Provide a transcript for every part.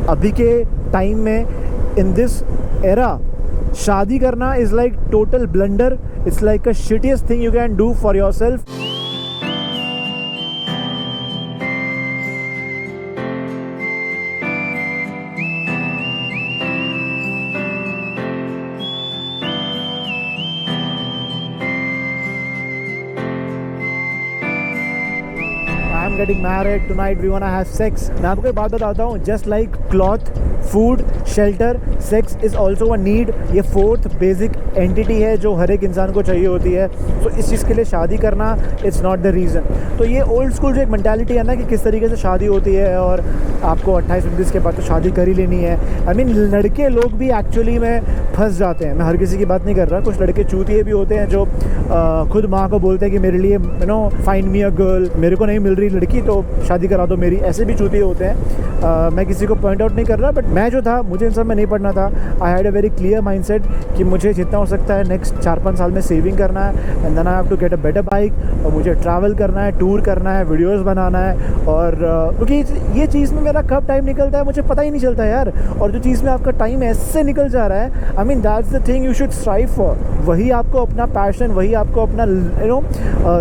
अभी के टाइम में इन दिस एरा शादी करना is like total blunder. It's like a shittiest thing you can do for your self. I'm getting married tonight. We wanna have sex. मैं आपको एक बात बताता हूँ. Just like cloth, food, shelter, sex is also a need. ये fourth basic entity है जो हर एक इंसान को चाहिए होती है. तो इस चीज़ के लिए शादी करना इट्स नॉट द रीज़न. तो ये ओल्ड स्कूल जो एक मेंटालिटी है ना कि किस तरीके से शादी होती है और आपको 28-29 के बाद तो शादी कर ही लेनी है. आई मीन लड़के लोग भी एक्चुअली में फंस जाते हैं. मैं हर किसी की बात नहीं कर रहा. कुछ लड़के चूतिए भी होते हैं जो खुद माँ को बोलते हैं कि मेरे लिए फाइंड मी अ गर्ल, मेरे को नहीं मिल रही लड़की तो शादी करा दो मेरी. ऐसे भी चूतिए होते हैं. मैं किसी को पॉइंट आउट नहीं कर रहा, बट मैं जो था मुझे इन सब में नहीं पढ़ना था. I had a very clear mindset कि मुझे जितना हो सकता है नेक्स्ट 4-5 साल में सेविंग करना है. And then I have to get a better bike. और मुझे ट्रैवल करना है, टूर करना है, वीडियोस बनाना है. और क्योंकि ये चीज़ में मेरा कब टाइम निकलता है मुझे पता ही नहीं चलता यार. और जो चीज़ में आपका टाइम ऐसे निकल जा रहा है, I mean that's the thing you should strive for. वही आपको अपना पैशन, वही आपको अपना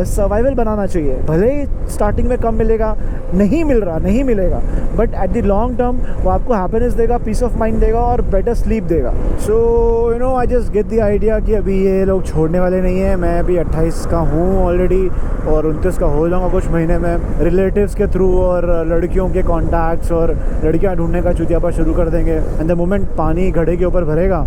सर्वाइवल बनाना चाहिए. भले ही स्टार्टिंग में कम मिलेगा, नहीं मिल रहा, नहीं मिलेगा, but at the long term वो आपको हैप्पीनेस देगा, पीस ऑफ माइंड देगा और बेटर स्लीप देगा. So I just get the idea कि अभी ये लोग छोड़ने वाले नहीं हैं. मैं अभी 28 का हूँ ऑलरेडी और 29 का हो जाऊँगा कुछ महीने में. रिलेटिव्स के थ्रू और लड़कियों के कॉन्टैक्ट्स और लड़कियाँ ढूंढने का चुतियापा शुरू कर देंगे. एंड द मोमेंट पानी घड़े के ऊपर भरेगा,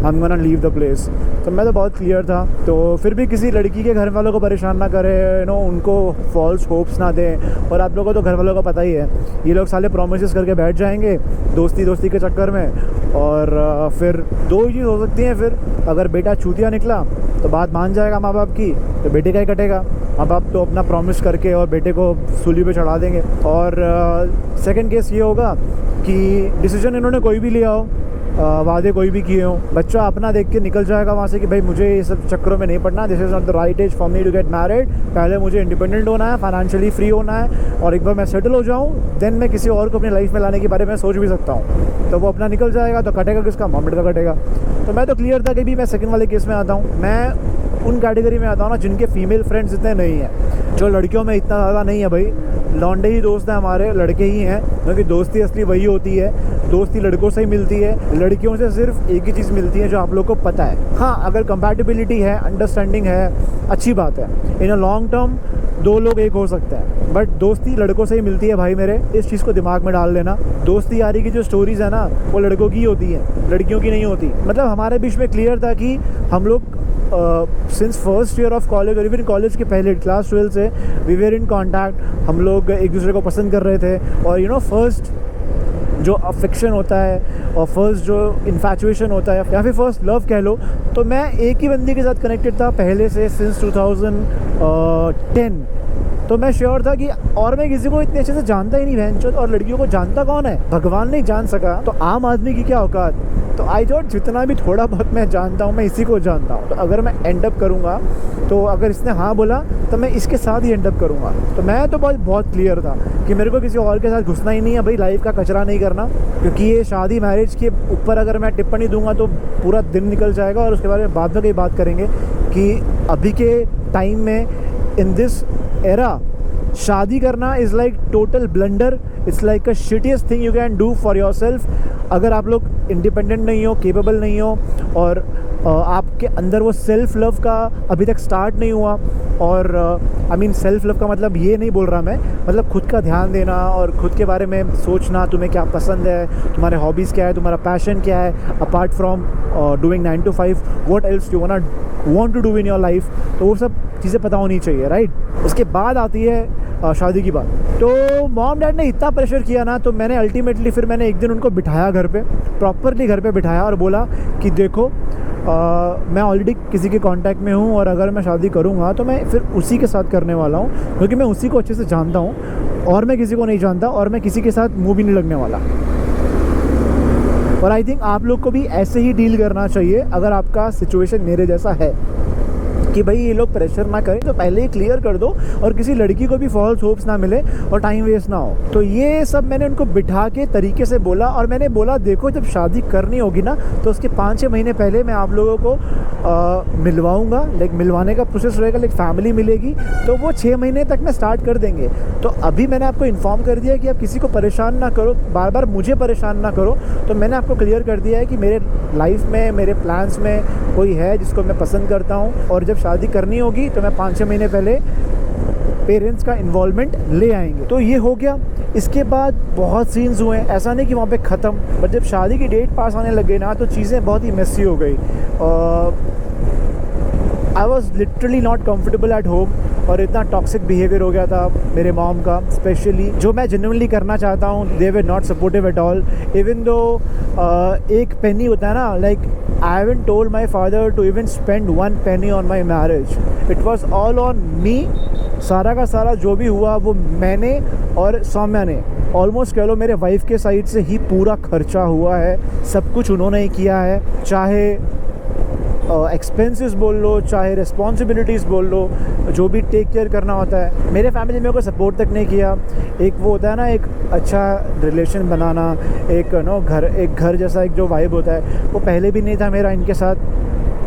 I'm gonna leave the place. तो मैं तो बहुत क्लियर था. तो फिर भी किसी लड़की के घर वालों को परेशान ना करे, उनको फॉल्स होप्स ना दें. और आप लोगों को तो घर वालों का पता ही है, ये लोग साले प्रोमिसेस करके बैठ जाएंगे दोस्ती के चक्कर में. और फिर दो ही चीज़ हो सकती हैं. फिर अगर बेटा चूतिया निकला तो बात मान जाएगा माँ बाप की, तो बेटे का ही कटेगा. माँ बाप तो अपना प्रॉमिस करके और बेटे को सूली पे चढ़ा देंगे. और सेकंड केस ये होगा कि डिसीजन इन्होंने कोई भी लिया हो, वादे कोई भी किए हों, बच्चा अपना देख के निकल जाएगा वहाँ से कि भाई मुझे ये सब चक्करों में नहीं पड़ना. This is not the right age for me to get married. पहले मुझे इंडिपेंडेंट होना है, फाइनेंशियली फ्री होना है, और एक बार मैं सेटल हो जाऊँ देन मैं किसी और को अपनी लाइफ में लाने के बारे में सोच भी सकता हूँ. तो वो अपना निकल जाएगा तो कटेगा किसका? मॉम का कटेगा. तो मैं तो क्लियर था कि भी मैं सेकंड वाले केस में आता हूँ. मैं उन कैटेगरी में आता हूँ ना जिनके फीमेल फ्रेंड्स इतने नहीं हैं, जो लड़कियों में इतना ज़्यादा नहीं है. भाई लौंडे ही दोस्त हैं हमारे, लड़के ही हैं, क्योंकि दोस्ती असली वही होती है. दोस्ती लड़कों से ही मिलती है, लड़कियों से सिर्फ एक ही चीज़ मिलती है जो आप लोग को पता है. हाँ, अगर कंपैटिबिलिटी है, अंडरस्टैंडिंग है, अच्छी बात है. इन अ लॉन्ग टर्म दो लोग एक हो सकते हैं, बट दोस्ती लड़कों से ही मिलती है भाई मेरे. इस चीज़ को दिमाग में डाल लेना. दोस्ती यारी की जो स्टोरीज़ है ना वो लड़कों की होती हैं, लड़कियों की नहीं होती. मतलब हमारे बीच में क्लियर था कि हम लोग since first year of college और इवन कॉलेज के पहले क्लास 12 से वी वेर इन कॉन्टैक्ट. हम लोग एक दूसरे को पसंद कर रहे थे. और फर्स्ट जो अफेक्शन होता है और फर्स्ट जो इन्फैचुएशन होता है या फिर फर्स्ट लव कह लो, तो मैं एक ही बंदी के साथ कनेक्टेड था पहले से सिंस 2010. तो मैं श्योर था कि और मैं किसी को इतने अच्छे से जानता ही नहीं भैंचोद. और लड़कियों को जानता कौन है? भगवान नहीं जान सका तो आम आदमी की क्या औकात. तो आई थॉट जितना भी थोड़ा बहुत मैं जानता हूँ मैं इसी को जानता हूँ. तो अगर मैं एंड अप करूँगा तो अगर इसने हाँ बोला तो मैं इसके साथ ही एंड अप करूँगा. तो मैं तो बहुत क्लियर था कि मेरे को किसी और के साथ घुसना ही नहीं है. भाई लाइफ का कचरा नहीं करना, क्योंकि ये शादी मैरिज के ऊपर अगर मैं टिप्पणी दूंगा तो पूरा दिन निकल जाएगा. और उसके बारे में बाद में कहीं बात करेंगे कि अभी के टाइम में इन दिस एरा शादी करना is like total blunder. It's like a shittiest thing you can do for your self. अगर आप लोग इंडिपेंडेंट नहीं हो, केपेबल नहीं हो और आपके अंदर वो सेल्फ लव का अभी तक स्टार्ट नहीं हुआ. और आई मीन सेल्फ लव का मतलब ये नहीं बोल रहा मैं, मतलब खुद का ध्यान देना और खुद के बारे में सोचना, तुम्हें क्या पसंद है, तुम्हारे हॉबीज़ क्या है, तुम्हारा पैशन क्या है, apart from doing 9 to 5 what else you want to do in your life. तो वो सब चीज़ें पता होनी चाहिए, राइट. उसके बाद आती है शादी की बात. तो मॉम डैड ने इतना प्रेशर किया ना, तो मैंने अल्टीमेटली फिर मैंने एक दिन उनको बिठाया घर पे, प्रॉपरली घर पे बिठाया और बोला कि देखो मैं ऑलरेडी किसी के कांटेक्ट में हूँ और अगर मैं शादी करूँगा तो मैं फिर उसी के साथ करने वाला हूँ, क्योंकि मैं उसी को अच्छे से जानता हूँ और मैं किसी को नहीं जानता और मैं किसी के साथ मुँह भी नहीं लगने वाला. और आई थिंक आप लोग को भी ऐसे ही डील करना चाहिए अगर आपका सिचुएशन मेरे जैसा है कि भाई ये लोग प्रेशर ना करें, तो पहले ही क्लियर कर दो और किसी लड़की को भी फॉल्स होप्स ना मिले और टाइम वेस्ट ना हो। तो ये सब मैंने उनको बिठा के तरीके से बोला, और मैंने बोला देखो जब शादी करनी होगी ना तो उसके 5-6 महीने पहले मैं आप लोगों को मिलवाऊंगा, लाइक मिलवाने का प्रोसेस रहेगा, लाइक फैमिली मिलेगी, तो वो 6 महीने तक में स्टार्ट कर देंगे। तो अभी मैंने आपको इन्फॉर्म कर दिया कि आप किसी को परेशान ना करो, बार बार मुझे परेशान ना करो। तो मैंने आपको क्लियर कर दिया है कि मेरे लाइफ में, मेरे प्लान्स में कोई है जिसको मैं पसंद करता हूँ, और जब शादी करनी होगी तो मैं 5-6 महीने पहले पेरेंट्स का इन्वॉल्वमेंट ले आएंगे। तो ये हो गया। इसके बाद बहुत सीन्स हुए, ऐसा नहीं कि वहाँ पे ख़त्म, बट जब शादी की डेट पास आने लगे ना तो चीज़ें बहुत ही मेसी हो गई। I was literally not comfortable at home, और इतना टॉक्सिक बिहेवियर हो गया था मेरे मॉम का, स्पेशली जो मैं जेन्युइनली करना चाहता हूँ, they were not supportive at all. Even though एक पेनी होता है ना, like I haven't told my father to even spend 1 penny on my marriage, it was all on me. सारा का सारा जो भी हुआ वो मैंने और सौम्या ने, ऑलमोस्ट कह लो मेरे वाइफ के साइड से ही पूरा खर्चा हुआ है, सब कुछ उन्होंने ही किया है, चाहे एक्सपेंसेस बोल लो, चाहे रिस्पॉन्सिबिलिटीज़ बोल लो, जो भी टेक केयर करना होता है। मेरे फैमिली में कोई सपोर्ट तक नहीं किया। एक वो होता है ना, एक अच्छा रिलेशन बनाना, एक एक घर जैसा एक जो वाइब होता है, वो पहले भी नहीं था मेरा इनके साथ,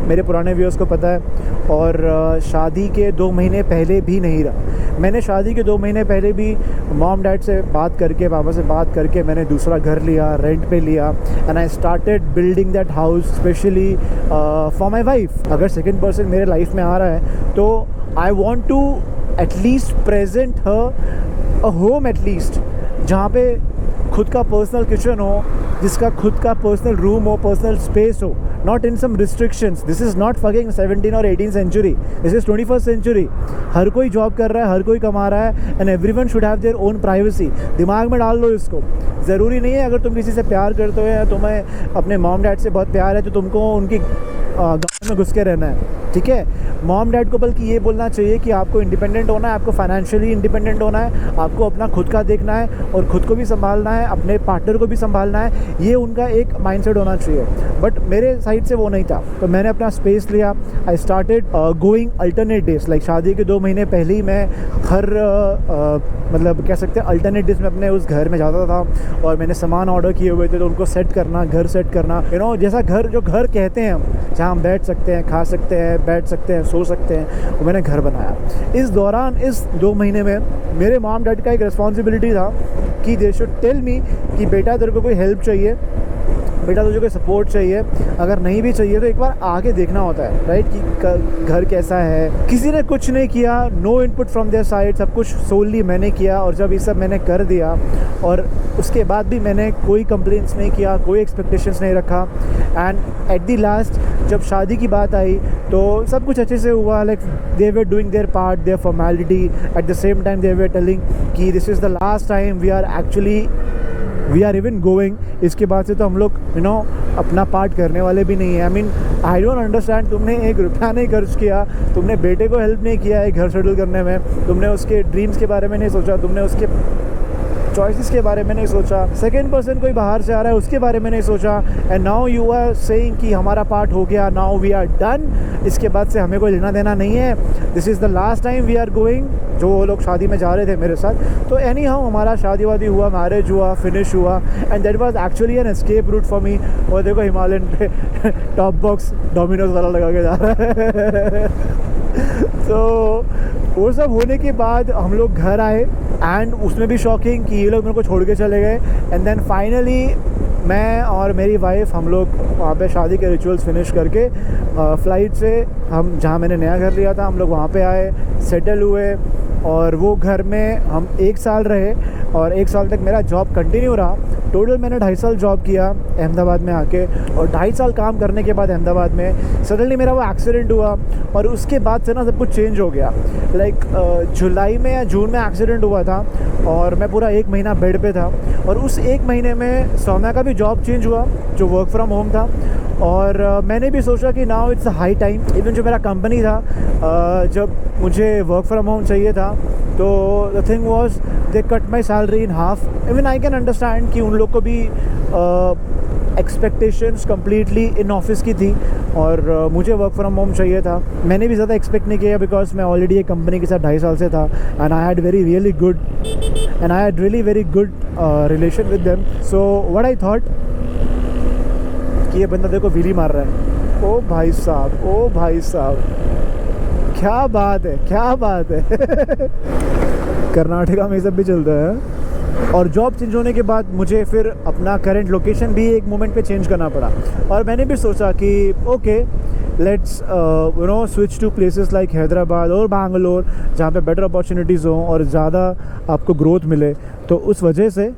मेरे पुराने व्यूअर्स को पता है। और शादी के 2 महीने पहले भी नहीं रहा। मैंने शादी के 2 महीने पहले भी मॉम डैड से बात करके, पापा से बात करके मैंने दूसरा घर लिया, रेंट पे लिया, and I started building that house specially for my wife. अगर सेकेंड पर्सन मेरे लाइफ में आ रहा है तो I want to at least present her a home, at least जहाँ पे खुद का पर्सनल किचन हो, जिसका खुद का पर्सनल रूम हो, पर्सनल स्पेस हो, not in some restrictions. This is not fucking 17 or 18th century. This is 21st century. हर कोई जॉब कर रहा है, हर कोई कमा रहा है, and everyone should have their own privacy. दिमाग में डाल लो इसको। ज़रूरी नहीं है अगर तुम किसी से प्यार करते हो या तुम्हें अपने मॉम डैड से बहुत प्यार है तो तुमको उनकी गाँव में घुस के रहना है, ठीक है। मॉम डैड को बल्कि ये बोलना चाहिए कि आपको इंडिपेंडेंट होना है, आपको फाइनेंशियली इंडिपेंडेंट होना है, आपको अपना खुद का देखना है और खुद को भी संभालना है, अपने पार्टनर को भी संभालना है। ये उनका एक माइंडसेट होना चाहिए, बट मेरे साइड से वो नहीं था। तो मैंने अपना स्पेस लिया। I started going alternate days, like शादी के 2 महीने पहले ही मैं हर मतलब कह सकते हैं अल्टरनेट डेज में अपने उस घर में जाता था, और मैंने सामान ऑर्डर किए हुए थे तो उनको सेट करना, घर सेट करना, जैसा घर, जो घर कहते हैं हम, जहाँ हम बैठ सकते हैं, खा सकते हैं, बैठ सकते हैं, सो सकते हैं, वो मैंने घर बनाया। इस दौरान, इस 2 महीने में मेरे मॉम डैड का एक रिस्पॉन्सिबिलिटी था कि दे शुड टेल मी कि बेटा तेरे को कोई हेल्प चाहिए, बेटा तुझे कोई सपोर्ट चाहिए, अगर नहीं भी चाहिए तो एक बार आके देखना होता है, राइट, कि घर कैसा है। किसी ने कुछ नहीं किया, no input from their side, सब कुछ सोलली मैंने किया। और जब ये सब मैंने कर दिया और उसके बाद भी मैंने कोई कंप्लेंट्स नहीं किया, कोई एक्सपेक्टेशंस नहीं रखा, एंड एट द लास्ट जब शादी की बात आई तो सब कुछ अच्छे से हुआ। Like they were doing their part, their formality, at the same time they were telling कि this is the last time we are even going. इसके बाद से तो हम लोग अपना पार्ट करने वाले भी नहीं है। I mean I don't understand, तुमने 1 रुपया नहीं खर्च किया, तुमने बेटे को हेल्प नहीं किया है घर सेटल करने में, तुमने उसके ड्रीम्स के बारे में नहीं सोचा, तुमने उसके चॉइसेस के बारे में नहीं सोचा, सेकेंड पर्सन कोई बाहर से आ रहा है उसके बारे में नहीं सोचा, and now you are saying कि हमारा पार्ट हो गया, नाउ वी आर डन, इसके बाद से हमें कोई लेना देना नहीं है, this is the last time we are going. जो वो लोग शादी में जा रहे थे मेरे साथ, तो एनी हाउ हमारा शादी वादी हुआ, मैरिज हुआ, फिनिश हुआ, and that was actually an escape route for me. और देखो हिमालयन पे टॉप बॉक्स डोमिनोज वाला लगा के जा रहा है। तो वो सब होने के बाद हम लोग घर आए, एंड उसमें भी शॉकिंग कि ये लोग मेरे को छोड़ के चले गए। एंड देन फाइनली मैं और मेरी वाइफ, हम लोग वहाँ पे शादी के रिचुअल्स फिनिश करके फ़्लाइट से हम जहाँ मैंने नया घर लिया था, हम लोग वहाँ पे आए, सेटल हुए, और वो घर में हम 1 साल रहे, और 1 साल तक मेरा जॉब कंटिन्यू रहा। टोटल मैंने 2.5 साल जॉब किया अहमदाबाद में आके, और 2.5 साल काम करने के बाद अहमदाबाद में सडनली मेरा वो एक्सीडेंट हुआ, और उसके बाद से ना सब कुछ चेंज हो गया। लाइक जुलाई में या जून में एक्सीडेंट हुआ था, और मैं पूरा 1 महीना बेड पे था, और उस 1 महीने में सौम्या का भी जॉब चेंज हुआ जो वर्क फ्रॉम होम था, और मैंने भी सोचा कि now it's a high time. Even जो मेरा कंपनी था, जब मुझे वर्क फ्रॉम होम चाहिए था तो the thing was they cut my salary in half. Even I can understand कि उन लोग को भी एक्सपेक्टेशंस कम्प्लीटली इन ऑफिस की थी और मुझे वर्क फ्रॉम होम चाहिए था। मैंने भी ज़्यादा एक्सपेक्ट नहीं किया बिकॉज मैं ऑलरेडी एक कंपनी के साथ 2.5 साल से था and I had really very good relation with them. So what I thought कि ये बंदा देखो व्हीली मार रहा है, ओ भाई साहब क्या बात है कर्नाटका में सब भी चलता है। और जॉब चेंज होने के बाद मुझे फिर अपना करंट लोकेशन भी एक मोमेंट पे चेंज करना पड़ा और मैंने भी सोचा कि okay let's switch to places like Hyderabad और बैंगलोर जहाँ पे बेटर अपॉर्चुनिटीज़ हों और ज़्यादा आपको ग्रोथ मिले। तो उस वजह से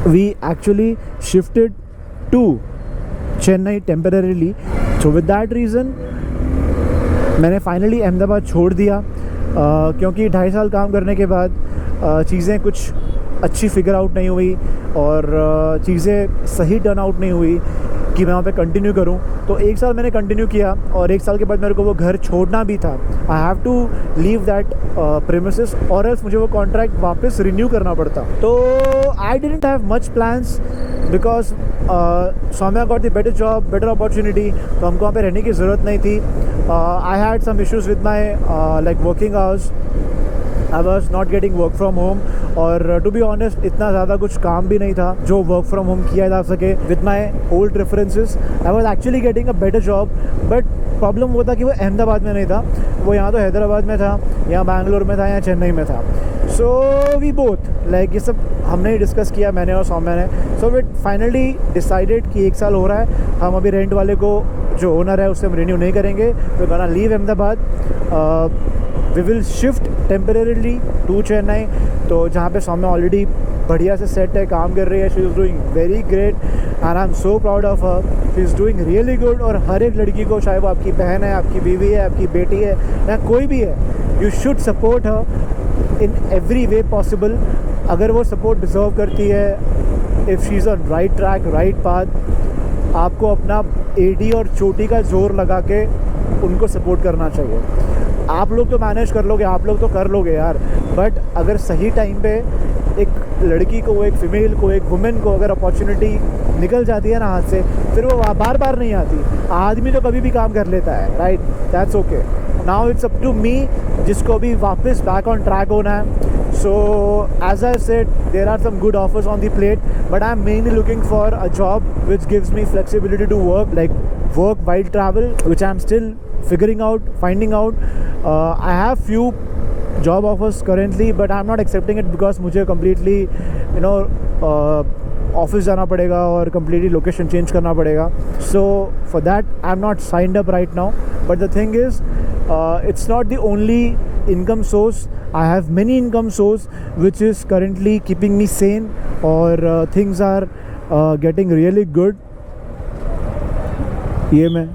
we actually shifted to Chennai temporarily. So with that reason मैंने फाइनली अहमदाबाद छोड़ दिया क्योंकि 2.5 साल काम करने के बाद चीज़ें कुछ अच्छी फिगर आउट नहीं हुई और चीज़ें सही टर्न आउट नहीं हुई कि मैं वहाँ पे कंटिन्यू करूँ। तो 1 साल मैंने कंटिन्यू किया और 1 साल के बाद मेरे को वो घर छोड़ना भी था। I have to leave that premises और एल्स मुझे वो कॉन्ट्रैक्ट वापस रिन्यू करना पड़ता। तो I didn't have much plans because Saumya got the better job, better opportunity, तो हमको वहाँ पे रहने की ज़रूरत नहीं थी। I had some issues with my like working hours, I was not getting work from home और टू बी ऑनेस्ट इतना ज़्यादा कुछ काम भी नहीं था जो वर्क फ्रॉम होम किया जा सके with my old preferences. I was actually getting a better job but problem वो था कि वो अहमदाबाद में नहीं था, वो यहाँ तो हैदराबाद में था, यहाँ बैंगलोर में था, यहाँ चेन्नई में था। सो वी बोथ लाइक ये सब हमने ही डिस्कस किया, मैंने और सौम्या ने। सो वी फाइनली डिसाइडेड कि 1 साल हो रहा है, हम अभी रेंट वाले को जो ओनर है उससे हम रिन्यू नहीं करेंगे। We gonna leave Ahmedabad, we will shift temporarily to Chennai. तो जहाँ पे सौम्या ऑलरेडी बढ़िया से सेट है, काम कर रही है, she is doing very great and I am so proud of her, she is doing really good. और हर एक लड़की को, चाहे वो आपकी बहन है, आपकी बीवी है, आपकी बेटी है या कोई भी है, you should support her in every way possible. अगर वो सपोर्ट डिज़र्व करती है, if she is on right track, right path, आपको अपना एडी और चोटी का जोर लगा के उनको सपोर्ट करना चाहिए। आप लोग तो मैनेज कर लोगे, आप लोग तो कर लोगे यार, बट अगर सही टाइम पे एक लड़की को, एक फ़ीमेल को, एक वुमेन को अगर अपॉर्चुनिटी निकल जाती है ना हाथ से, फिर वो बार बार नहीं आती। आदमी तो कभी भी काम कर लेता है, right, that's okay. Now it's up to me जिसको अभी वापस बैक ऑन ट्रैक होना है। So as I said, there are some good offers on the plate, but I'm mainly looking for a job which gives me flexibility to work while travel, which I'm still figuring out, finding out. I have few job offers currently, but I'm not accepting it because मुझे completely office जाना पड़ेगा और completely location change करना पड़ेगा। So for that I am not signed up right now, but the thing is it's not the only income source. I have many income source which is currently keeping me sane or things are getting really good. ये मैं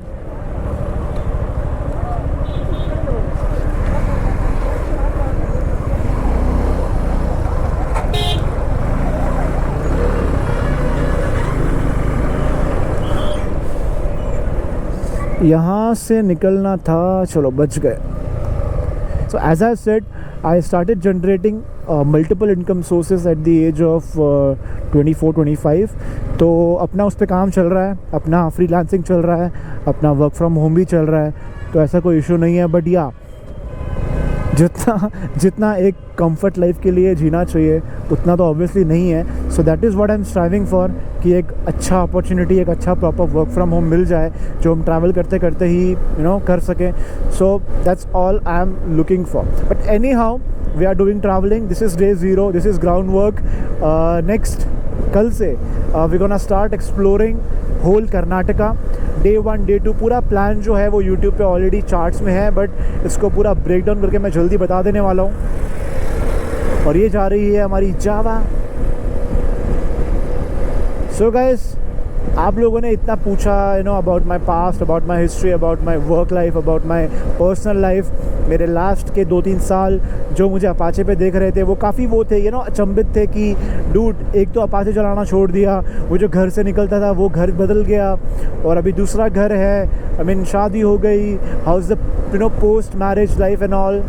यहाँ से निकलना था, चलो बच गए। So as I said, I started generating multiple income sources at the age of 24-25. तो अपना उस पर काम चल रहा है, अपना फ्रीलांसिंग चल रहा है, अपना वर्क फ्रॉम होम भी चल रहा है, तो ऐसा कोई इशू नहीं है। बट या जितना एक कंफर्ट लाइफ के लिए जीना चाहिए उतना तो ऑब्वियसली नहीं है। So that is what I am striving for कि एक अच्छा अपॉर्चुनिटी, एक अच्छा प्रॉपर वर्क फ्रॉम होम मिल जाए जो हम ट्रैवल करते करते ही कर सकें। So that's all I am looking for. But anyhow we are doing travelling, this is day 0, this is ground work. Next कल से we gonna start exploring whole Karnataka. Day 1, day 2 पूरा प्लान जो है वो यूट्यूब पे already charts में है, but इसको पूरा ब्रेक डाउन करके मैं जल्दी बता देने वाला हूँ। और ये जा रही है हमारी जावा। सो गाइस, आप लोगों ने इतना पूछा about my past, about my history, about my work life, about my personal life. मेरे लास्ट के 2-3 साल जो मुझे अपाचे पे देख रहे थे वो काफ़ी वो थे अचंभित थे कि डूड एक तो अपाचे चलाना छोड़ दिया, वो जो घर से निकलता था वो घर बदल गया और अभी दूसरा घर है, शादी हो गई, how is the post marriage life and all.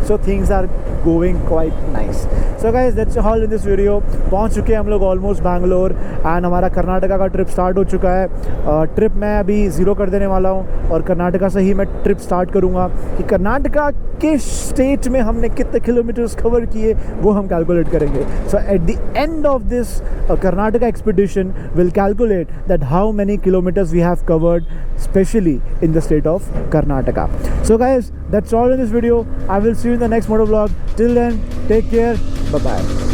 So things are going quite nice. So guys that's all in this video. पहुंच चुके हैं हम लोग ऑलमोस्ट बैंगलोर एंड हमारा कर्नाटका का ट्रिप स्टार्ट हो चुका है। ट्रिप मैं अभी 0 कर देने वाला हूं और कर्नाटका से ही मैं ट्रिप स्टार्ट करूंगा कि कर्नाटका के स्टेट में हमने कितने किलोमीटर्स कवर किए वो हम कैलकुलेट करेंगे। So at the end of this Karnataka expedition will calculate that how many kilometres we have covered specially in the state of Karnataka. So guys, that's all in this video. I will see you in the next motor vlog. Till then, take care. Bye bye.